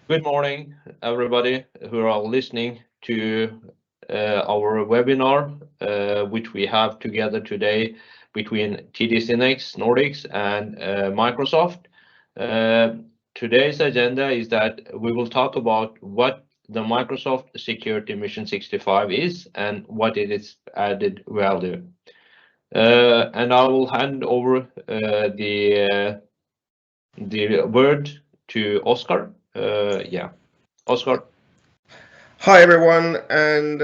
Good morning, everybody who are listening to our webinar, which we have together today between TD SYNNEX Nordics and Microsoft. Uh, Today's agenda is that we will talk about what the Microsoft Security Mission 65 is and what it is added value. And I will hand over the word to Oscar. Yeah, Oscar. Hi, everyone, and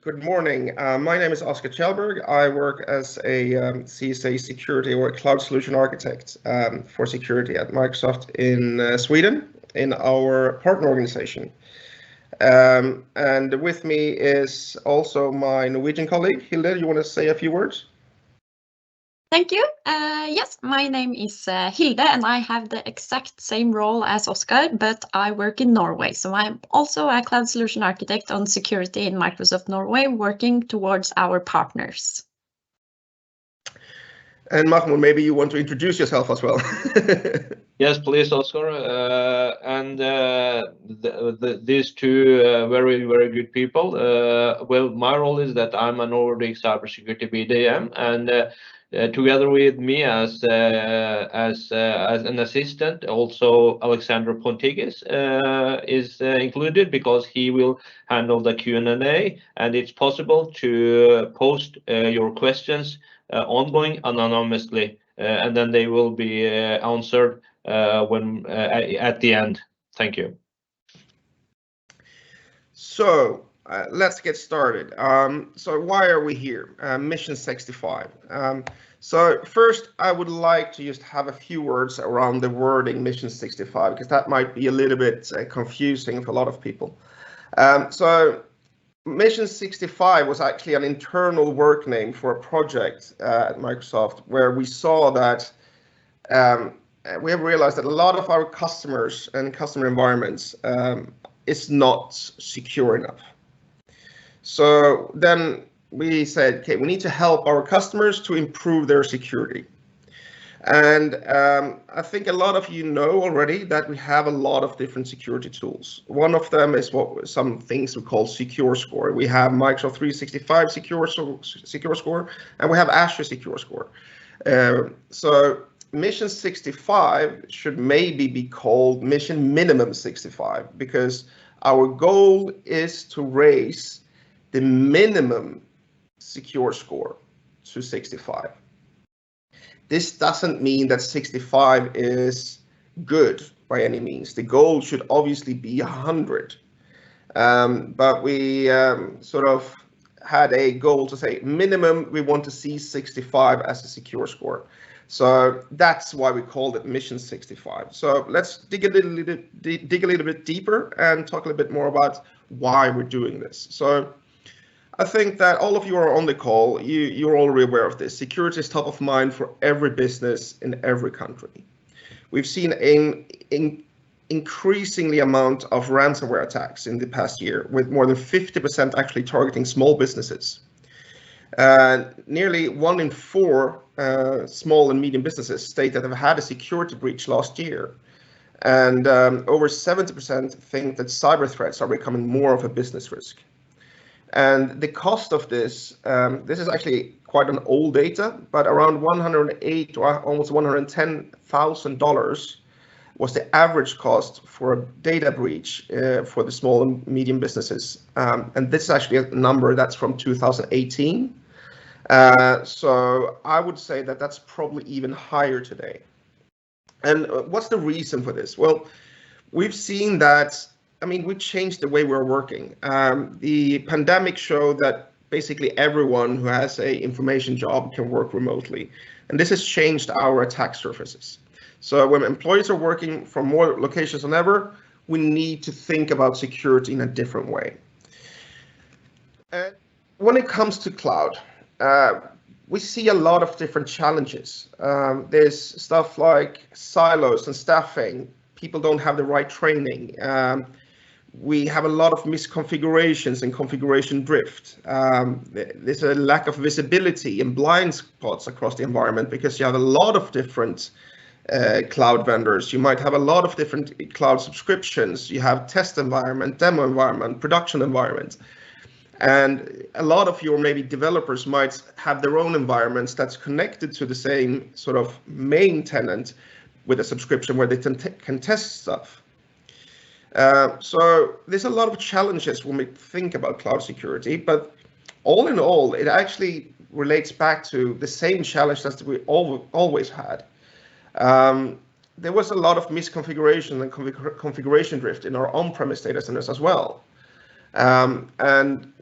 good morning. My name is Oscar Kjellberg. I work as a CSA security or cloud solution architect for security at Microsoft in Sweden in our partner organization. And with me is also my Norwegian colleague, Hilde. You want to say a few words? Thank you. Yes, my name is Hilde, and I have the exact same role as Oscar, but I work in Norway. So I'm also a cloud solution architect on security in Microsoft Norway, working towards our partners. And Mahmoud, maybe you want to introduce yourself as well. Yes, please, Oscar. These two very, very good people. Well, my role is that I'm a Nordic cybersecurity BDM, and together with me as an assistant, also Alexander Pontigis is included because he will handle the Q&A, and it's possible to post your questions ongoing anonymously, and then they will be answered when at the end. Thank you. So let's get started. So why are we here? Mission 65. So first, I would like to just have a few words around the wording Mission 65, because that might be a little bit confusing for a lot of people. So Mission 65 was actually an internal work name for a project at Microsoft where we saw that we have realized that a lot of our customers and customer environments is not secure enough. So then we said, okay, we need to help our customers to improve their security. And I think a lot of you know already that we have a lot of different security tools. One of them is some things we call Secure Score. We have Microsoft 365 Secure Score, and we have Azure Secure Score. So Mission 65 should maybe be called Mission Minimum 65, because our goal is to raise the minimum secure score to 65. This doesn't mean that 65 is good by any means. The goal should obviously be 100. But we sort of had a goal to say minimum we want to see 65 as a secure score. So that's why we called it Mission 65. So let's dig a little bit deeper and talk a little bit more about why we're doing this. So I think that all of you are on the call. You're already aware of this. Security is top of mind for every business in every country. We've seen an increasingly amount of ransomware attacks in the past year, with more than 50% actually targeting small businesses. Nearly 1 in 4 small and medium businesses state that they've had a security breach last year. And over 70% think that cyber threats are becoming more of a business risk. And the cost of this is actually quite an old data, but around $108,000 or almost $110,000 was the average cost for a data breach for the small and medium businesses. And this is actually a number that's from 2018. So I would say that that's probably even higher today. And what's the reason for this? Well, we've seen that, we changed the way we're working. The pandemic showed that basically everyone who has an information job can work remotely. And this has changed our attack surfaces. So when employees are working from more locations than ever, we need to think about security in a different way. And when it comes to cloud, we see a lot of different challenges. There's stuff like silos and staffing. People don't have the right training. We have a lot of misconfigurations and configuration drift. There's a lack of visibility and blind spots across the environment because you have a lot of different cloud vendors. You might have a lot of different cloud subscriptions. You have test environment, demo environment, production environment. And a lot of your maybe developers might have their own environments that's connected to the same sort of main tenant with a subscription where they can test stuff. So there's a lot of challenges when we think about cloud security, but all in all, it actually relates back to the same challenge that we always had. There was a lot of misconfiguration and configuration drift in our on-premise data centers as well. And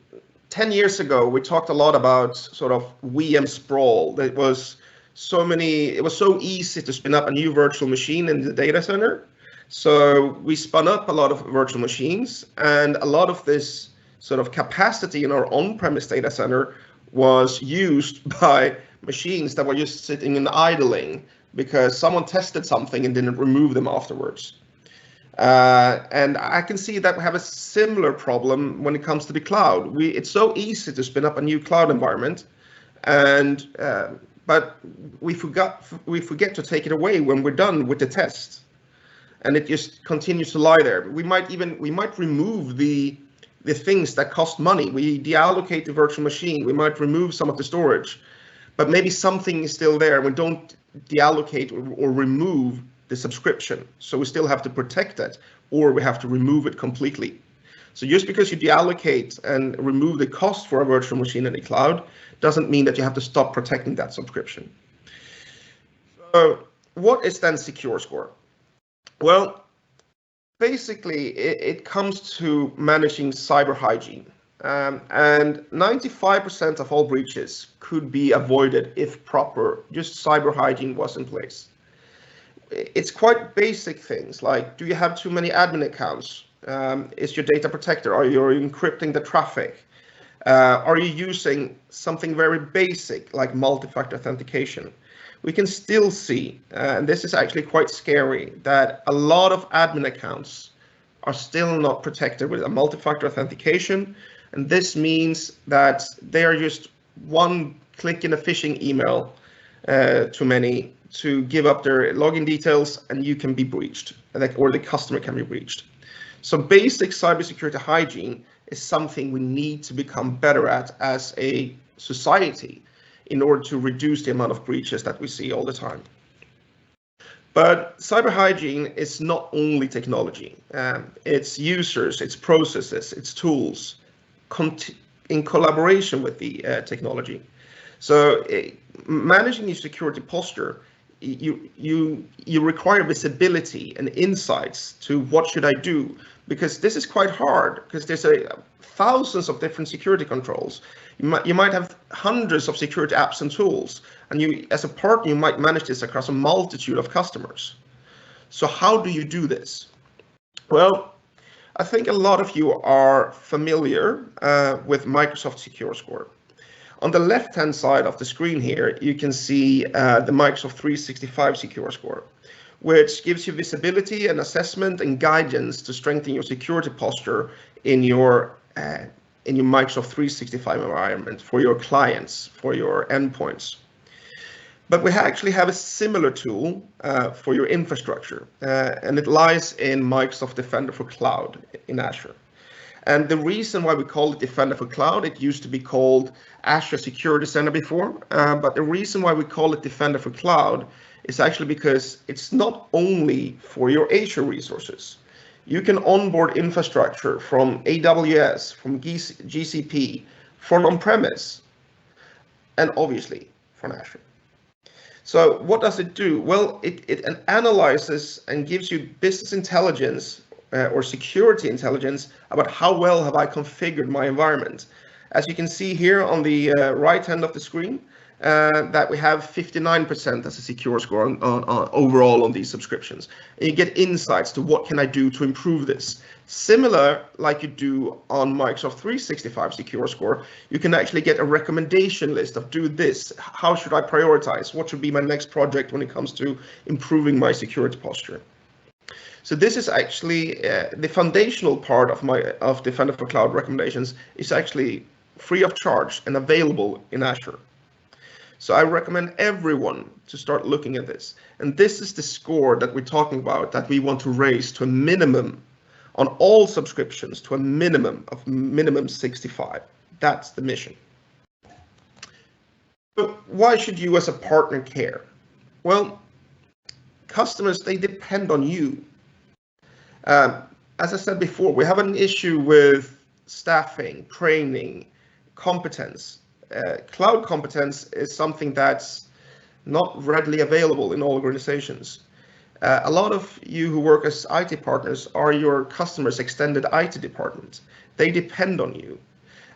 10 years ago, we talked a lot about sort of VM sprawl. It was so easy to spin up a new virtual machine in the data center. So we spun up a lot of virtual machines, and a lot of this sort of capacity in our on-premise data center was used by machines that were just sitting and idling because someone tested something and didn't remove them afterwards. And I can see that we have a similar problem when it comes to the cloud. It's so easy to spin up a new cloud environment, and but we forget to take it away when we're done with the test, and it just continues to lie there. We might remove the things that cost money. We deallocate the virtual machine. We might remove some of the storage, but maybe something is still there. We don't deallocate or remove the subscription. So we still have to protect it, or we have to remove it completely. So just because you deallocate and remove the cost for a virtual machine in the cloud doesn't mean that you have to stop protecting that subscription. So what is then SecureScore? Well, basically it comes to managing cyber hygiene. And 95% of all breaches could be avoided if just cyber hygiene was in place. It's quite basic things like, do you have too many admin accounts? Is your data protected? Are you encrypting the traffic? Are you using something very basic like multi-factor authentication? We can still see, and this is actually quite scary, that a lot of admin accounts are still not protected with a multi-factor authentication. And this means that they are just one click in a phishing email too many to give up their login details, and you can be breached, or the customer can be breached. So basic cybersecurity hygiene is something we need to become better at as a society in order to reduce the amount of breaches that we see all the time. But cyber hygiene is not only technology. It's users, it's processes, it's tools in collaboration with the technology. So managing your security posture, you require visibility and insights to what should I do, because this is quite hard because there's thousands of different security controls. You might have hundreds of security apps and tools, and you, as a partner, you might manage this across a multitude of customers. So how do you do this? Well, I think a lot of you are familiar with Microsoft SecureScore. On the left-hand side of the screen here, you can see the Microsoft 365 SecureScore, which gives you visibility and assessment and guidance to strengthen your security posture in your Microsoft 365 environment for your clients, for your endpoints. But we actually have a similar tool for your infrastructure, and it lies in Microsoft Defender for Cloud in Azure. And the reason why we call it Defender for Cloud, it used to be called Azure Security Center before, but the reason why we call it Defender for Cloud is actually because it's not only for your Azure resources. You can onboard infrastructure from AWS, from GCP, from on-premise, and obviously from Azure. So what does it do? Well, it analyzes and gives you business intelligence or security intelligence about how well have I configured my environment. As you can see here on the right hand of the screen, that we have 59% as a secure score on overall on these subscriptions. And you get insights to what can I do to improve this. Similar like you do on Microsoft 365 secure score, you can actually get a recommendation list of do this, how should I prioritize, what should be my next project when it comes to improving my security posture. So this is actually the foundational part of Defender for Cloud recommendations is actually free of charge and available in Azure. So I recommend everyone to start looking at this. And this is the score that we're talking about, that we want to raise to a minimum on all subscriptions, to a minimum of minimum 65. That's the mission. But why should you as a partner care? Well, customers, they depend on you. As I said before, we have an issue with staffing, training, competence. Cloud competence is something that's not readily available in all organizations. A lot of you who work as IT partners are your customers' extended IT department. They depend on you.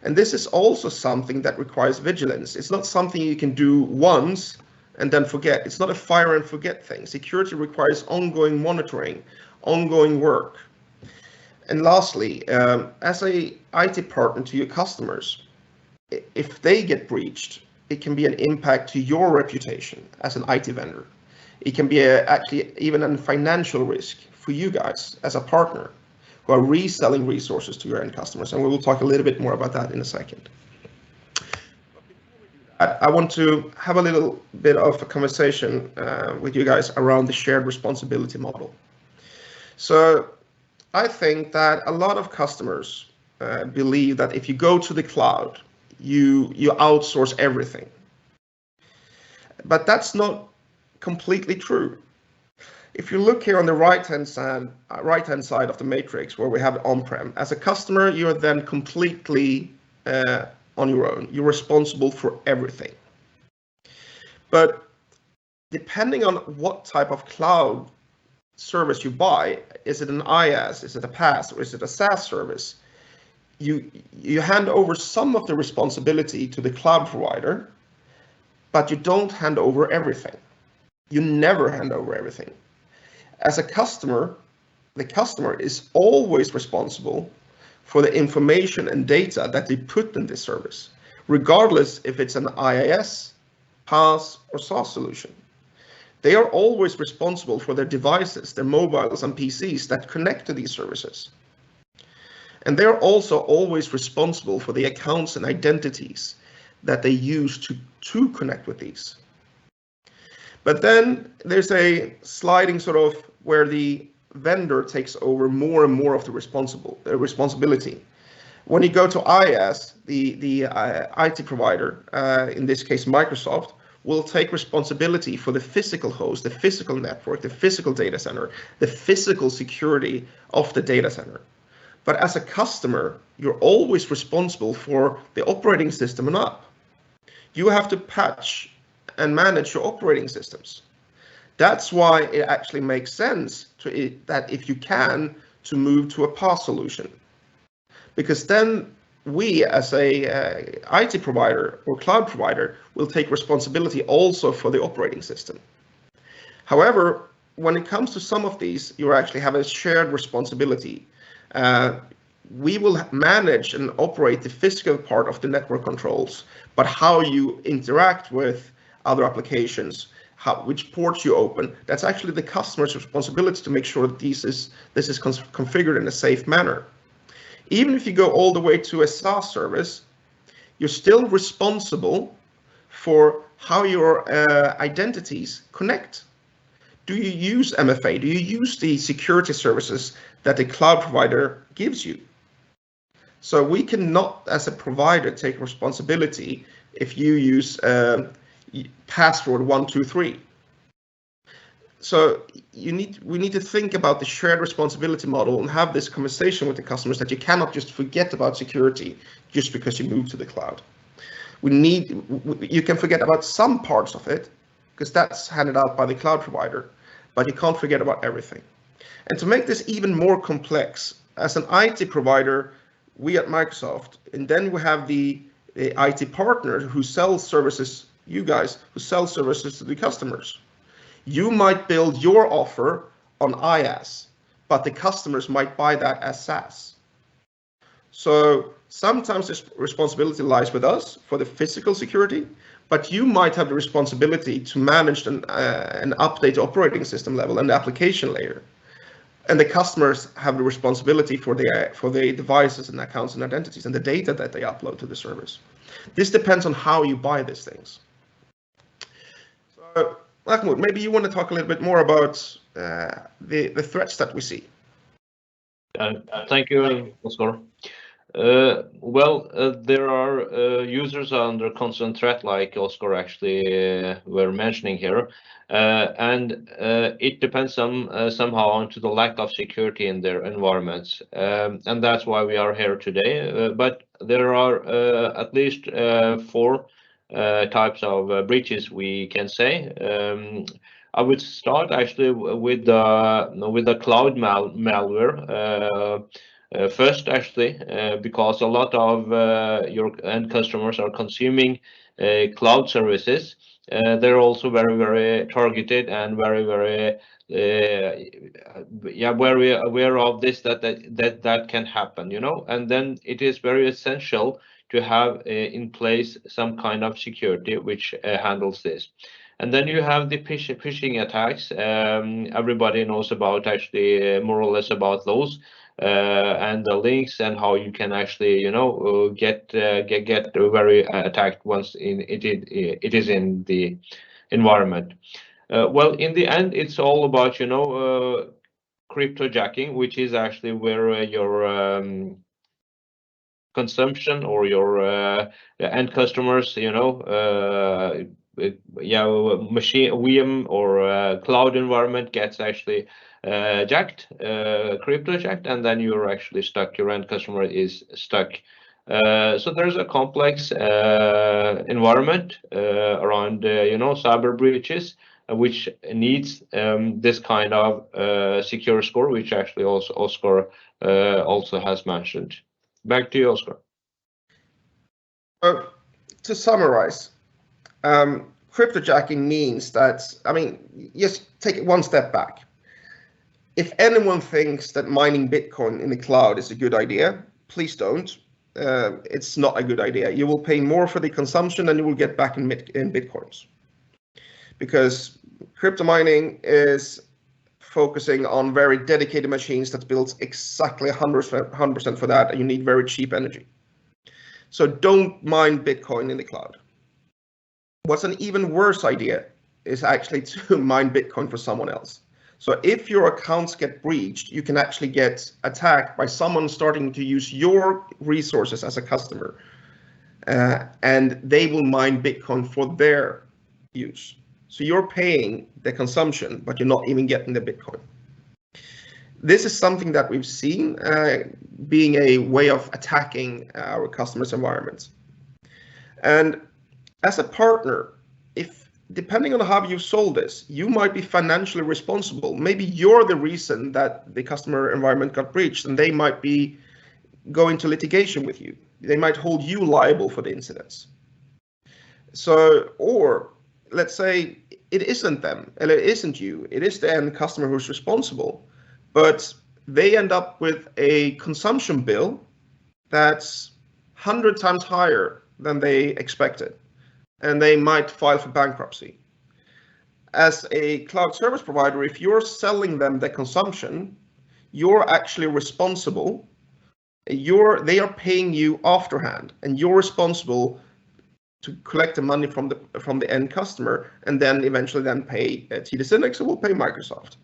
And this is also something that requires vigilance. It's not something you can do once and then forget. It's not a fire and forget thing. Security requires ongoing monitoring, ongoing work. And lastly, as a IT partner to your customers, if they get breached, it can be an impact to your reputation as an IT vendor. It can be actually even a financial risk for you guys as a partner who are reselling resources to your end customers. And we will talk a little bit more about that in a second. I want to have a little bit of a conversation with you guys around the shared responsibility model. So I think that a lot of customers believe that if you go to the cloud, you outsource everything. But that's not completely true. If you look here on the right-hand side of the matrix where we have on-prem, as a customer, you're then completely on your own. You're responsible for everything. But depending on what type of cloud service you buy, is it an IaaS, is it a PaaS, or is it a SaaS service? You hand over some of the responsibility to the cloud provider, but you don't hand over everything. You never hand over everything. As a customer, the customer is always responsible for the information and data that they put in this service, regardless if it's an IaaS, PaaS, or SaaS solution. They are always responsible for their devices, their mobiles and PCs that connect to these services. And they're also always responsible for the accounts and identities that they use to connect with these. But then there's a sliding sort of where the vendor takes over more and more of the responsibility. When you go to IaaS, the IT provider, in this case Microsoft, will take responsibility for the physical host, the physical network, the physical data center, the physical security of the data center. But as a customer, you're always responsible for the operating system and up. You have to patch and manage your operating systems. That's why it actually makes sense that if you can, to move to a PaaS solution. Because then we as a IT provider or cloud provider will take responsibility also for the operating system. However, when it comes to some of these, you actually have a shared responsibility. We will manage and operate the physical part of the network controls, but how you interact with other applications, which ports you open, that's actually the customer's responsibility to make sure that this is configured in a safe manner. Even if you go all the way to a SaaS service, you're still responsible for how your identities connect. Do you use MFA? Do you use the security services that the cloud provider gives you? So we cannot, as a provider, take responsibility if you use password 123. So we need to think about the shared responsibility model and have this conversation with the customers that you cannot just forget about security just because you move to the cloud. You can forget about some parts of it because that's handed out by the cloud provider, but you can't forget about everything. And to make this even more complex, as an IT provider, we at Microsoft, and then we have the IT partner who sells services, you guys, who sell services to the customers. You might build your offer on IaaS, but the customers might buy that as SaaS. So sometimes this responsibility lies with us for the physical security, but you might have the responsibility to manage and update the operating system level and the application layer. And the customers have the responsibility for the devices and accounts and identities and the data that they upload to the service. This depends on how you buy these things. Mahmoud, maybe you want to talk a little bit more about the threats that we see. Thank you, Oscar. There are users under constant threat, like Oscar actually were mentioning here, and it depends somehow onto the lack of security in their environments, and that's why we are here today. But there are at least 4 types of breaches, we can say. I would start actually with the cloud malware. First, actually, because a lot of your end customers are consuming cloud services, they're also very, very targeted and very, very very aware of this, that can happen, and then it is very essential to have in place some kind of security which handles this. And then you have the phishing attacks. Everybody knows about, actually, more or less about those. And the links and how you can actually, get very attacked once it is in the environment. Well, in the end, it's all about, cryptojacking, which is actually where your consumption or your end customers, machine VM or cloud environment gets actually crypto jacked, and then you're actually stuck. Your end customer is stuck. So there's a complex environment around cyber breaches, which needs this kind of secure score, which actually also Oscar also has mentioned. Back to you, Oscar. To summarize, cryptojacking means that, just take it one step back. If anyone thinks that mining Bitcoin in the cloud is a good idea, please don't. It's not a good idea. You will pay more for the consumption than you will get back in Bitcoins. Because crypto mining is focusing on very dedicated machines that's built exactly 100% for that, and you need very cheap energy. So don't mine Bitcoin in the cloud. What's an even worse idea is actually to mine Bitcoin for someone else. So if your accounts get breached, you can actually get attacked by someone starting to use your resources as a customer, and they will mine Bitcoin for their use. So you're paying the consumption, but you're not even getting the Bitcoin. This is something that we've seen being a way of attacking our customers' environments. And as a partner, depending on how you sold this, you might be financially responsible. Maybe you're the reason that the customer environment got breached, and they might be going to litigation with you. They might hold you liable for the incidents. So, or let's say it isn't them, and it isn't you, it is the end customer who's responsible, but they end up with a consumption bill that's 100 times higher than they expected, and they might file for bankruptcy. As a cloud service provider, if you're selling them the consumption, you're actually responsible. They are paying you afterhand, and you're responsible to collect the money from the end customer, and then eventually pay TD SYNNEX, or will pay Microsoft.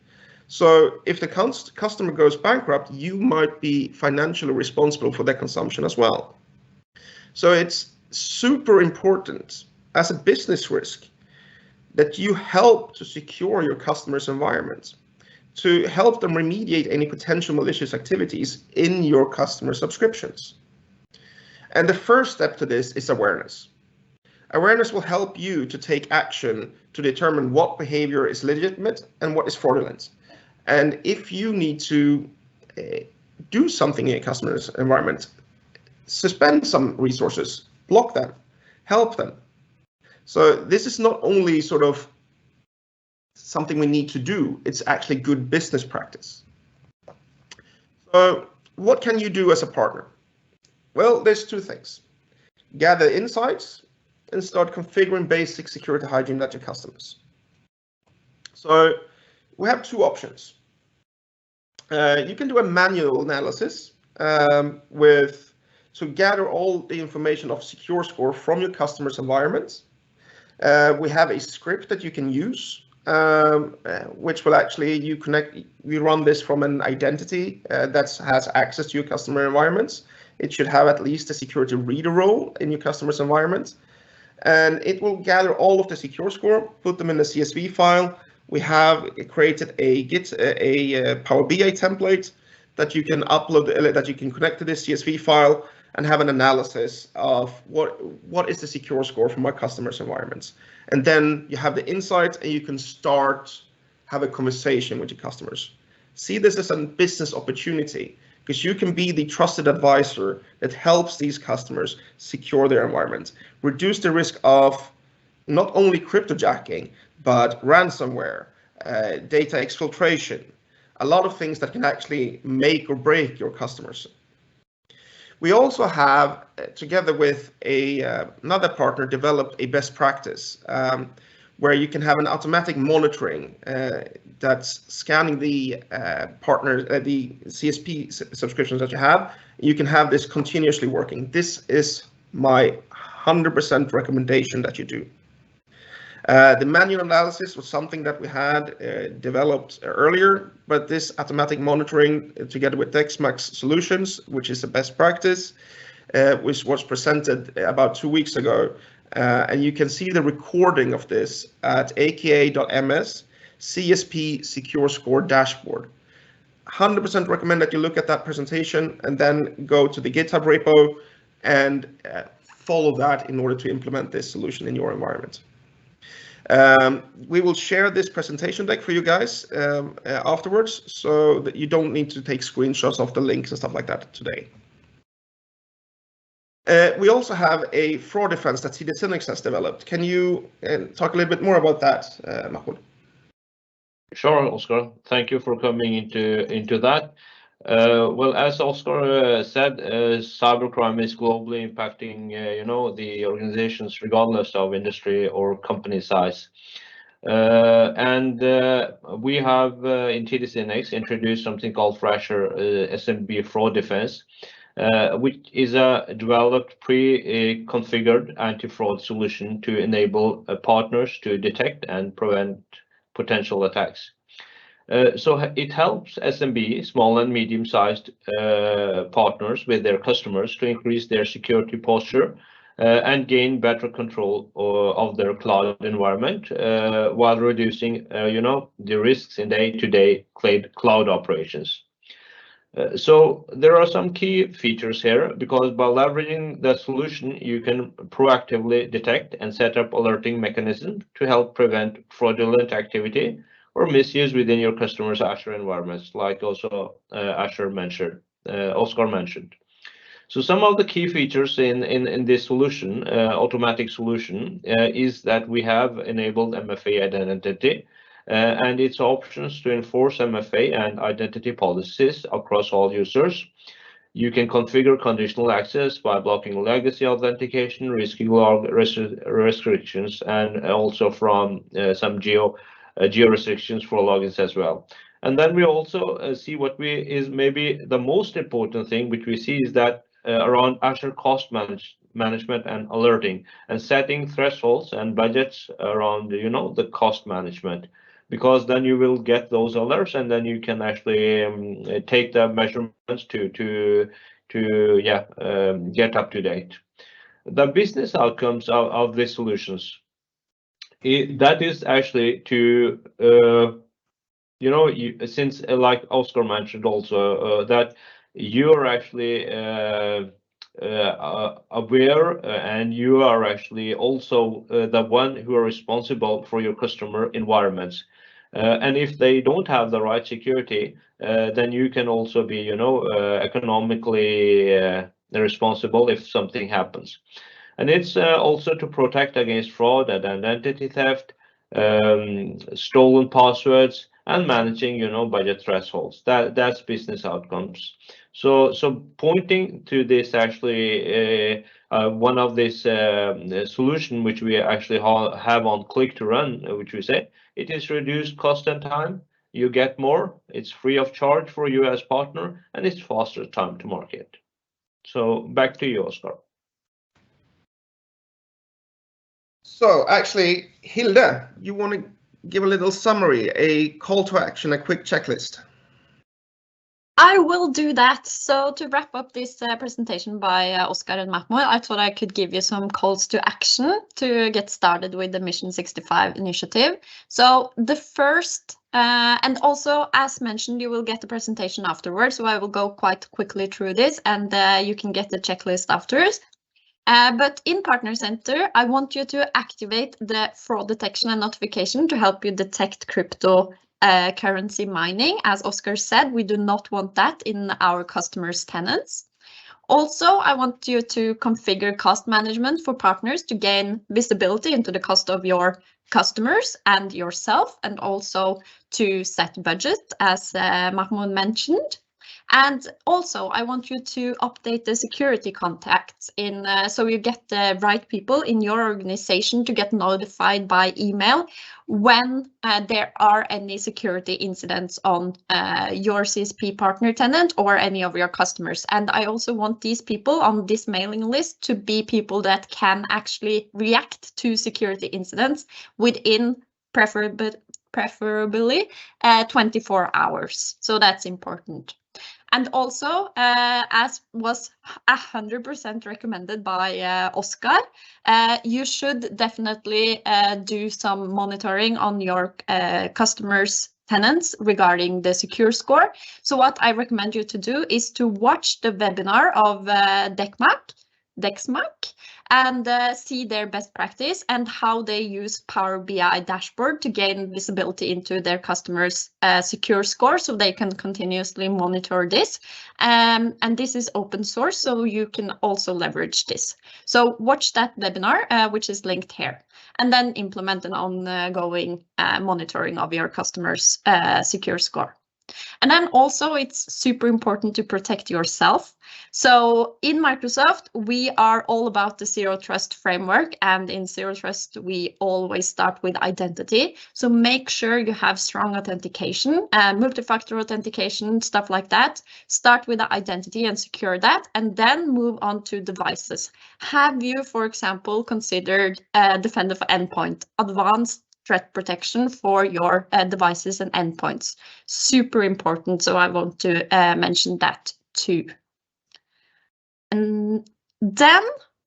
So if the customer goes bankrupt, you might be financially responsible for their consumption as well. So it's super important as a business risk that you help to secure your customers' environment, to help them remediate any potential malicious activities in your customer subscriptions. And the first step to this is awareness. Awareness will help you to take action to determine what behavior is legitimate and what is fraudulent. And if you need to do something in a customer's environment, suspend some resources, block them, help them. So this is not only sort of something we need to do, it's actually good business practice. So what can you do as a partner? Well, there's 2 things. Gather insights and start configuring basic security hygiene at your customers. So we have 2 options. You can do a manual analysis to gather all the information of secure score from your customers' environments. We have a script that you can use, which will actually, you run this from an identity that has access to your customer environments. It should have at least a security reader role in your customer's environment. And it will gather all of the secure score, put them in a CSV file. We have created a Power BI template that you can upload, that you can connect to this CSV file and have an analysis of what is the secure score for my customers' environments. And then you have the insights and you can start have a conversation with your customers. See this as a business opportunity, because you can be the trusted advisor that helps these customers secure their environment, reduce the risk of not only cryptojacking, but ransomware, data exfiltration, a lot of things that can actually make or break your customers. We also have, together with another partner, developed a best practice where you can have an automatic monitoring that's scanning the the CSP subscriptions that you have. You can have this continuously working. This is my 100% recommendation that you do. The manual analysis was something that we had developed earlier, but this automatic monitoring together with Dexmax Solutions, which is a best practice, which was presented about 2 weeks ago. And you can see the recording of this at aka.ms CSP Secure Score Dashboard. 100% recommend that you look at that presentation and then go to the GitHub repo and follow that in order to implement this solution in your environment. We will share this presentation deck for you guys afterwards, so that you don't need to take screenshots of the links and stuff like that today. We also have a fraud defense that CD SYNNEX has developed. Can you talk a little bit more about that, Mahmoud? Sure, Oscar. Thank you for coming into that. Well, as Oscar said, cybercrime is globally impacting, the organizations regardless of industry or company size. And we have in TD SYNNEX introduced something called Thrasher SMB Fraud Defense, which is a developed pre-configured anti-fraud solution to enable partners to detect and prevent potential attacks. So it helps SMB, small and medium-sized partners with their customers to increase their security posture and gain better control of their cloud environment while reducing, the risks in day-to-day cloud operations. So there are some key features here, because by leveraging the solution, you can proactively detect and set up alerting mechanisms to help prevent fraudulent activity or misuse within your customers' Azure environments, like also Oscar mentioned. So some of the key features in this solution, automatic solution, is that we have enabled MFA identity and its options to enforce MFA and identity policies across all users. You can configure conditional access by blocking legacy authentication, risking log restrictions, and also from some geo restrictions for logins as well. And then we also see what is maybe the most important thing, which we see is that around Azure cost management and alerting, and setting thresholds and budgets around, the cost management, because then you will get those alerts and then you can actually take the measurements to get up to date. The business outcomes of these solutions, that is actually to, since like Oscar mentioned also, that you are actually aware and you are actually also the one who are responsible for your customer environments. And if they don't have the right security, then you can also be, economically responsible if something happens. And it's also to protect against fraud and identity theft, stolen passwords, and managing, budget thresholds. That's business outcomes. So pointing to this, actually, one of this solution which we actually have on Click to Run, which we say, it is reduced cost and time. You get more. It's free of charge for you as partner, and it's faster time to market. So back to you, Oscar. So actually, Hilde, you want to give a little summary, a call to action, a quick checklist? I will do that. So to wrap up this presentation by Oscar and Mahmoud, I thought I could give you some calls to action to get started with the Mission 65 initiative. So the first, and also as mentioned, you will get the presentation afterwards. So I will go quite quickly through this, and you can get the checklist afterwards. But in Partner Center, I want you to activate the fraud detection and notification to help you detect crypto currency mining. As Oscar said, we do not want that in our customers' tenants. Also, I want you to configure cost management for partners to gain visibility into the cost of your customers and yourself, and also to set budget, as Mahmoud mentioned. And also, I want you to update the security contacts in so you get the right people in your organization to get notified by email when there are any security incidents on your CSP partner tenant or any of your customers. And I also want these people on this mailing list to be people that can actually react to security incidents within preferably 24 hours. So that's important. And also, as was 100% recommended by Oscar, you should definitely do some monitoring on your customers' tenants regarding the secure score. So what I recommend you to do is to watch the webinar of Dexmac, and see their best practice and how they use Power BI dashboard to gain visibility into their customers' secure score, so they can continuously monitor this. And this is open source, so you can also leverage this. So watch that webinar, which is linked here, and then implement an ongoing monitoring of your customers' secure score. And then also it's super important to protect yourself. So in Microsoft, we are all about the Zero Trust framework, and in Zero Trust, we always start with identity. So make sure you have strong authentication, multi-factor authentication, stuff like that. Start with the identity and secure that, and then move on to devices. Have you, for example, considered Defender for Endpoint, advanced threat protection for your devices and endpoints? Super important, so I want to mention that too. And then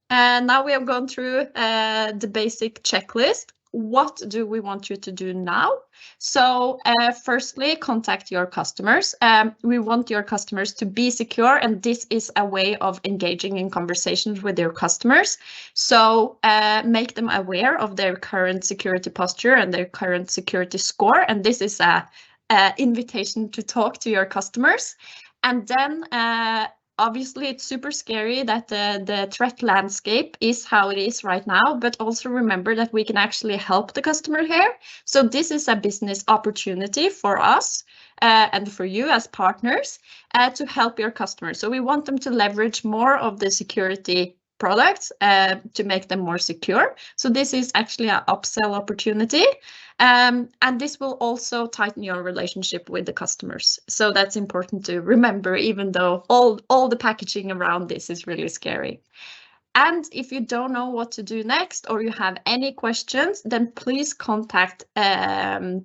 now we have gone through the basic checklist. What do we want you to do now? So firstly, contact your customers. We want your customers to be secure, and this is a way of engaging in conversations with your customers. So make them aware of their current security posture and their current security score, and this is a invitation to talk to your customers. And then obviously, it's super scary that the threat landscape is how it is right now, but also remember that we can actually help the customer here. So this is a business opportunity for us and for you as partners to help your customers. So we want them to leverage more of the security products to make them more secure. So this is actually an upsell opportunity. And this will also tighten your relationship with the customers. So that's important to remember, even though all the packaging around this is really scary. And if you don't know what to do next, or you have any questions, then please contact TD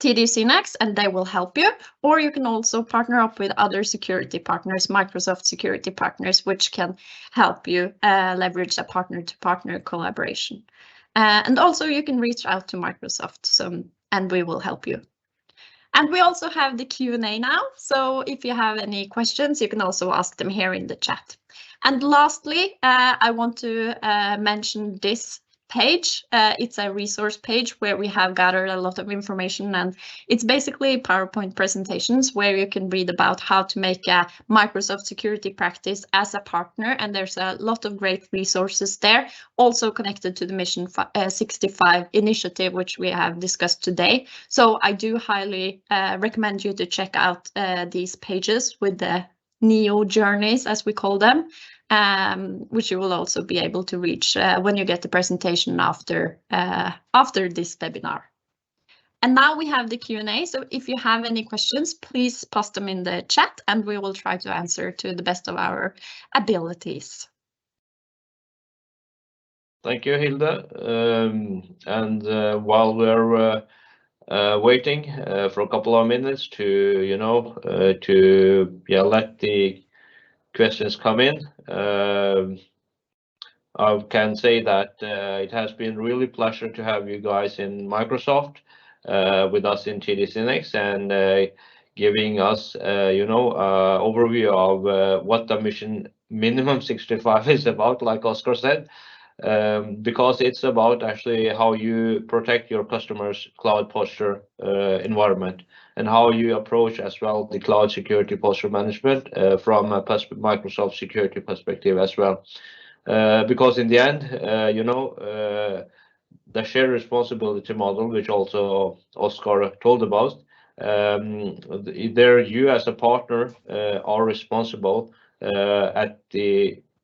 SYNNEX and they will help you. Or you can also partner up with other security partners, Microsoft security partners, which can help you leverage a partner-to-partner collaboration. And also you can reach out to Microsoft, and we will help you. And we also have the Q&A now. So if you have any questions, you can also ask them here in the chat. And lastly, I want to mention this page. It's a resource page where we have gathered a lot of information, and it's basically PowerPoint presentations where you can read about how to make a Microsoft security practice as a partner, and there's a lot of great resources there, also connected to the Mission 65 initiative, which we have discussed today. So I do highly recommend you to check out these pages with the NEO journeys, as we call them, which you will also be able to reach when you get the presentation after this webinar. And now we have the Q&A, so if you have any questions, please post them in the chat and we will try to answer to the best of our abilities. Thank you, Hilde. And while we're waiting for a couple of minutes to, let the questions come in, I can say that it has been really pleasure to have you guys in Microsoft with us in TD SYNNEX and giving us, overview of what the mission minimum 65 is about, like Oscar said. Because it's about actually how you protect your customers' cloud posture environment and how you approach as well the cloud security posture management from a Microsoft security perspective as well. Because in the end, the shared responsibility model, which also Oscar told about, there you as a partner are responsible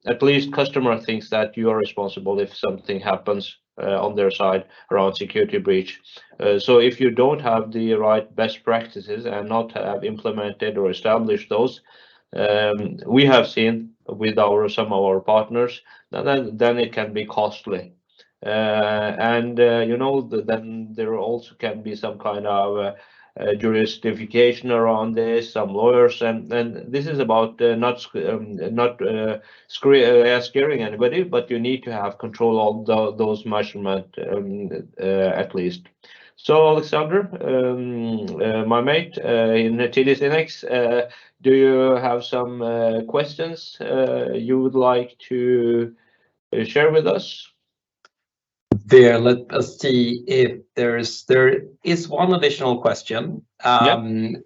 at least customer thinks that you are responsible if something happens on their side around security breach. So if you don't have the right best practices and not have implemented or established those, we have seen with some of our partners, then it can be costly. Then there also can be some kind of justification around this, some lawyers, and this is about not scaring anybody, but you need to have control of those measurements at least. So Alexander, my mate in TD SYNNEX, do you have some questions you would like to share with us? There, let us see if there is one additional question.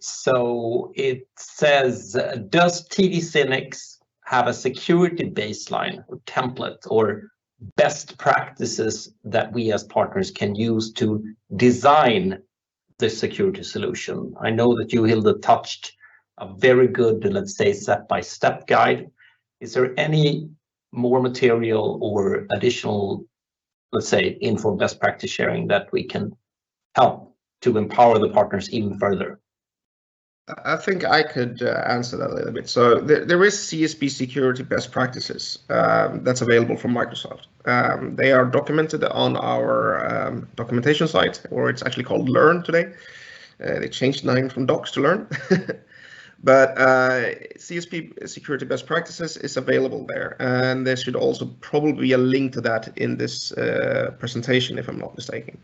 So it says, does TD SYNNEX have a security baseline or template or best practices that we as partners can use to design the security solution? I know that you, Hilde, touched a very good, let's say, step-by-step guide. Is there any more material or additional, let's say, info best practice sharing that we can help to empower the partners even further? I think I could answer that a little bit. So there is CSP security best practices that's available from Microsoft. They are documented on our documentation site, or it's actually called Learn today. They changed the name from Docs to Learn. But CSP security best practices is available there, and there should also probably be a link to that in this presentation, if I'm not mistaken.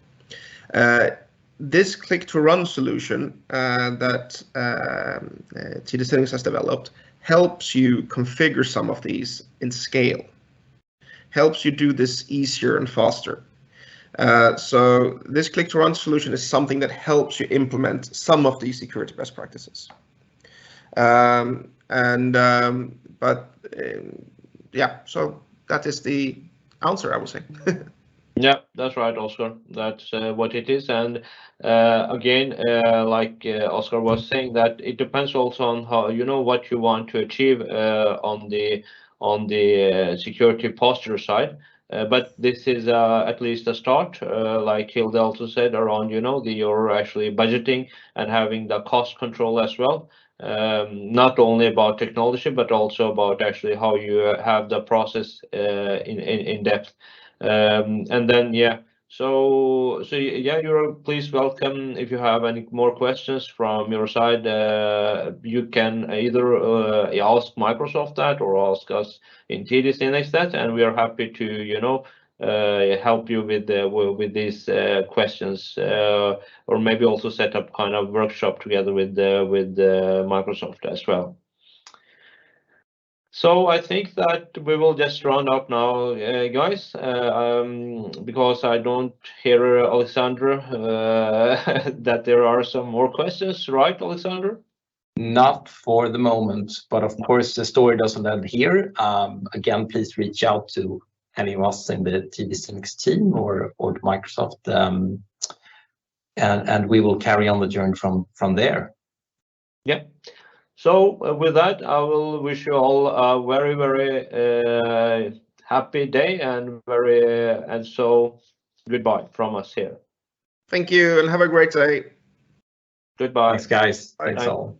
This click-to-run solution that TD SYNNEX has developed helps you configure some of these in scale, helps you do this easier and faster. So this click-to-run solution is something that helps you implement some of these security best practices. Yeah, so that is the answer, I would say. Yeah, that's right, Oscar. That's what it is. And again, like Oscar was saying, that it depends also on how, what you want to achieve on the security posture side. But this is at least a start, like Hilde also said, around, you're actually budgeting and having the cost control as well. Not only about technology, but also about actually how you have the process in depth. And then, so yeah, you're please welcome. If you have any more questions from your side, you can either ask Microsoft that or ask us in TD SYNNEX that, and we are happy to, help you with these questions, or maybe also set up kind of workshop together with Microsoft as well. So I think that we will just round up now, guys, because I don't hear, Alexander, that there are some more questions, right, Alexander? Not for the moment, but of course the story doesn't end here. Again, please reach out to any of us in the TD SYNNEX team or to Microsoft, and we will carry on the journey from there. Yeah. So with that, I will wish you all a very, very happy day and so goodbye from us here. Thank you and have a great day. Goodbye. Thanks, guys. Bye. Thanks all.